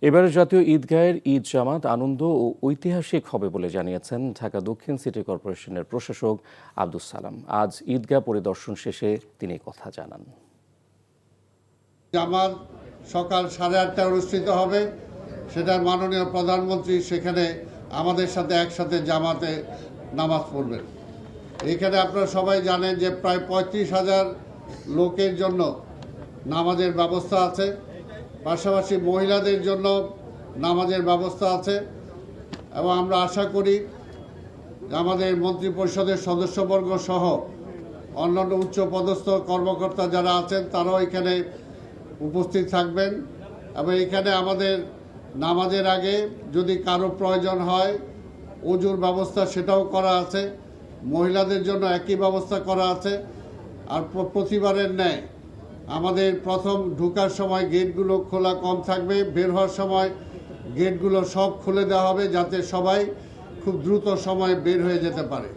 এবারের জাতীয় ঈদগাহের ঈদ জামাত আনন্দ ও ঐতিহাসিক হবে বলে জানিয়েছেন ঢাকা দক্ষিণ সিটি কর্পোরেশনের প্রশাসক আব্দুস সালাম। আজ ঈদগাহ পরিদর্শন শেষে তিনি কথা জানান। জামাত সকাল 8:30টায় অনুষ্ঠিত হবে, সেটা মাননীয় প্রধানমন্ত্রী সেখানে আমাদের সাথে একসাথে জামাতে নামাজ পড়বেন। এখানে আপনারা সবাই জানেন যে প্রায় 35,000 লোকের জন্য নামাজের ব্যবস্থা আছে, পাশাপাশি মহিলাদের জন্য নামাজের ব্যবস্থা আছে এবং আমরা আশা করি আমাদের মন্ত্রিপরিষদের সদস্যবর্গ সহ অন্যান্য উচ্চপদস্থ কর্মকর্তা যারা আছেন তারাও এখানে উপস্থিত থাকবেন এবং এখানে আমাদের নামাজের আগে যদি কারো প্রয়োজন হয় ওযুর ব্যবস্থা সেটাও করা আছে, মহিলাদের জন্য একই ব্যবস্থা করা আছে। আর প্রতিবারের ন্যায় আমাদের প্রথম ঢোকার সময় গেটগুলো খোলা কম থাকবে, বের হওয়ার সময় গেটগুলো সব খুলে দেওয়া হবে যাতে সবাই খুব দ্রুত সময়ে বের হয়ে যেতে পারে।